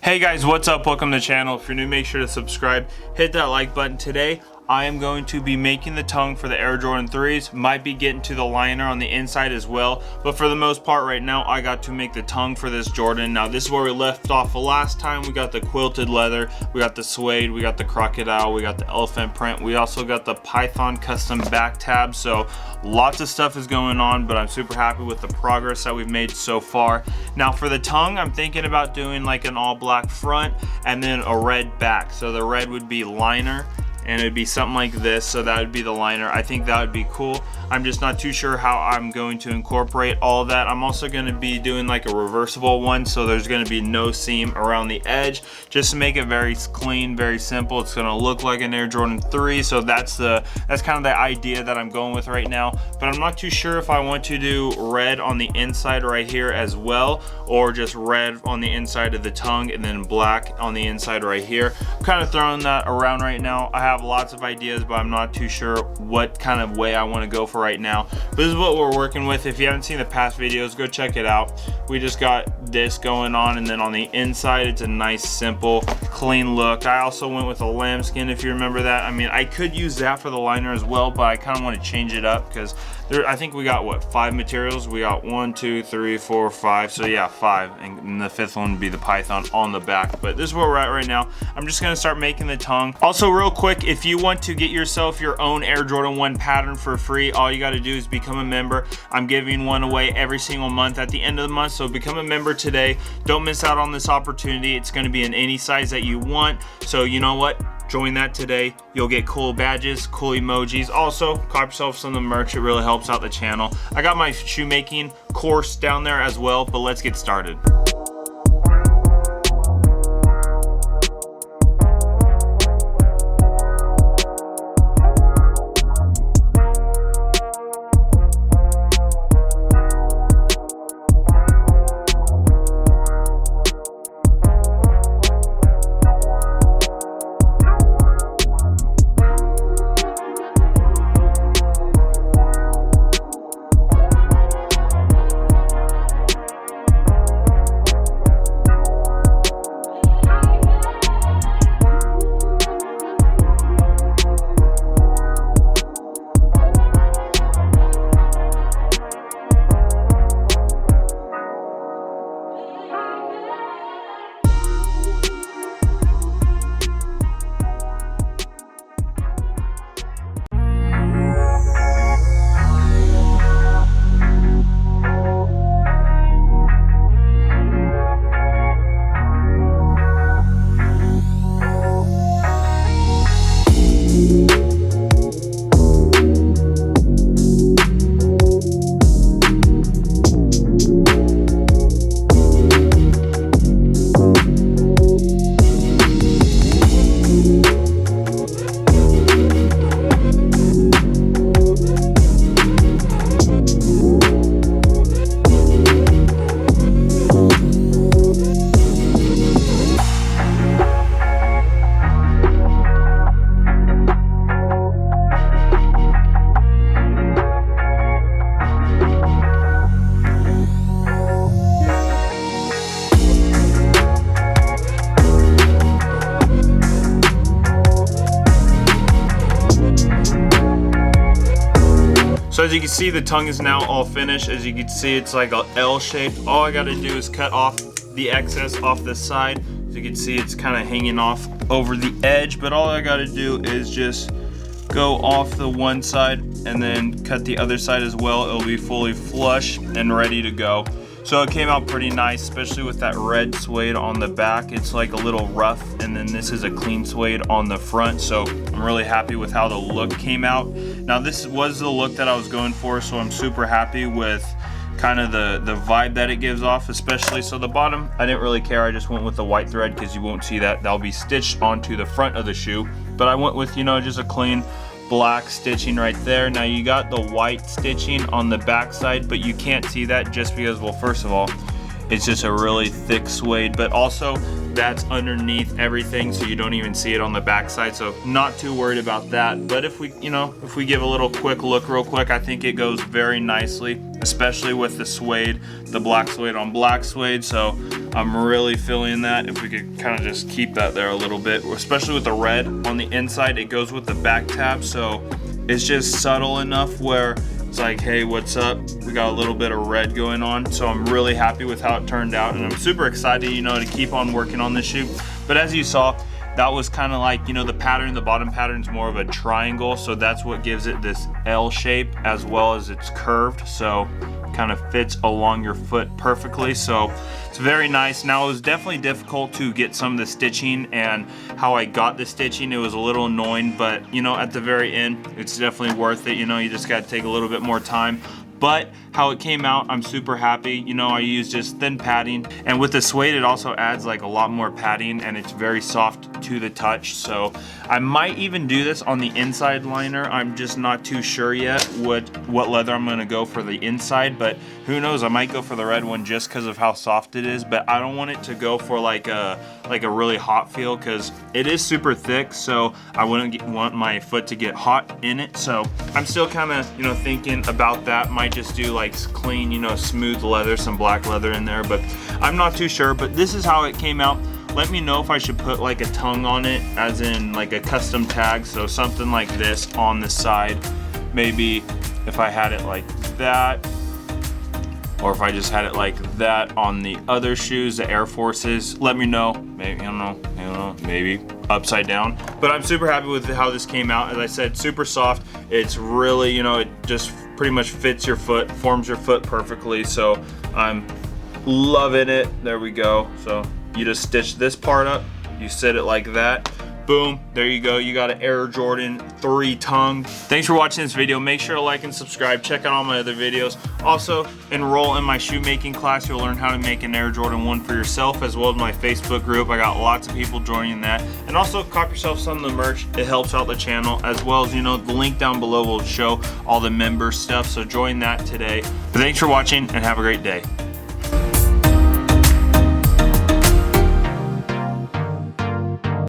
Hey guys, what's up? Welcome to the channel. If you're new, make sure to subscribe, hit that like button. Today I am going to be making the tongue for the Air Jordan 3s. Might be getting to the liner on the inside as well, but for the most part right now I got to make the tongue for this Jordan. Now this is where we left off the last time. We got the quilted leather, we got the suede, we got the crocodile, we got the elephant print, we also got the python custom back tab. So lots of stuff is going on, but I'm super happy with the progress that we've made so far. Now for the tongue, I'm thinking about doing like an all black front and then a red back. So the red would be liner and it'd be something like this, so that would be the liner. I think that would be cool. I'm just not too sure how I'm going to incorporate all of that. I'm also going to be doing like a reversible one, so there's going to be no seam around the edge, just to make it very clean, very simple. It's going to look like an Air Jordan 3, so that's kind of the idea that I'm going with right now. But I'm not too sure if I want to do red on the inside right here as well, or just red on the inside of the tongue and then black on the inside right here. I'm kind of throwing that around right now. I have lots of ideas, but I'm not too sure what kind of way I want to go for right now. But this is what we're working with. If you haven't seen the past videos, go check it out. We just got this going on, and then on the inside it's a nice simple clean look. I also went with a lambskin, if you remember that. I mean, I could use that for the liner as well, but I kind of want to change it up because I think we got what, 5 materials. We got 1 2 3 4 5, so yeah, 5, and the 5th one would be the python on the back. But this is where we're at right now. I'm just going to start making the tongue. Also real quick, if you want to get yourself your own Air Jordan 1 pattern for free, all you got to do is become a member. I'm giving one away every single month at the end of the month, so become a member today. Don't miss out on this opportunity. It's going to be in any size that you want, so you know what, join that today. You'll get cool badges, cool emojis. Also, cop yourself some of the merch. It really helps out the channel. I got my shoemaking course down there as well, but let's get started. So as you can see, the tongue is now all finished. As you can see, it's like a L shape. All I gotta do is cut off the excess off this side. As you can see, it's kind of hanging off over the edge, but all I gotta do is just go off the one side and then cut the other side as well. It'll be fully flush and ready to go. So it came out pretty nice, especially with that red suede on the back. It's like a little rough, and then this is a clean suede on the front. So I'm really happy with how the look came out. Now this was the look that I was going for, so I'm super happy with kind of the vibe that it gives off, especially. So the bottom, I didn't really care. I just went with the white thread because you won't see that. That'll be stitched onto the front of the shoe. But I went with, you know, just a clean black stitching right there. Now you got the white stitching on the back side, but you can't see that just because, well, first of all, it's just a really thick suede, but also that's underneath everything, so you don't even see it on the backside, so not too worried about that. But if we, you know, if we give a little quick look real quick, I think it goes very nicely, especially with the suede, the black suede on black suede. So I'm really feeling that. If we could kind of just keep that there a little bit, especially with the red on the inside, it goes with the back tab, so it's just subtle enough where it's like, hey, what's up? We got a little bit of red going on. So I'm really happy with how it turned out, and I'm super excited, you know, to keep on working on this shoe. But as you saw, that was kind of like, you know, the pattern, the bottom pattern is more of a triangle, so that's what gives it this L shape, as well as it's curved, so kind of fits along your foot perfectly. So it's very nice. Now, it was definitely difficult to get some of the stitching, and how I got the stitching, it was a little annoying, but you know, at the very end, it's definitely worth it. You know, you just got to take a little bit more time. But how it came out, I'm super happy. You know, I used just thin padding, and with the suede, it also adds like a lot more padding, and it's very soft to the touch. So I might even do this on the inside liner. I'm just not too sure yet what leather I'm gonna go for the inside, but who knows, I might go for the red one just because of how soft it is. But I don't want it to go for like a really hot feel, because it is super thick, so I wouldn't want my foot to get hot in it. So I'm still kind of, you know, thinking about that. Might just do like clean, you know, smooth leather, some black leather in there, but I'm not too sure. But this is how it came out. Let me know if I should put like a tongue on it, as in like a custom tag, so something like this on the side. Maybe if I had it like that, or if I just had it like that on the other shoes, the Air Forces. Let me know. Maybe, I don't know, maybe upside down. But I'm super happy with how this came out. As I said, super soft. It's really, you know, it just pretty much fits your foot, forms your foot perfectly. So I'm loving it. There we go. So you just stitch this part up, you set it like that. Boom, there you go. You got an Air Jordan 3 tongue. Thanks for watching this video. Make sure to like and subscribe. Check out all my other videos. Also, enroll in my shoemaking class. You'll learn how to make an Air Jordan 1 for yourself, as well as my Facebook group. I got lots of people joining that. And also, cop yourself some of the merch. It helps out the channel, as well as, you know, the link down below will show all the member stuff. So join that today. But thanks for watching, and have a great day.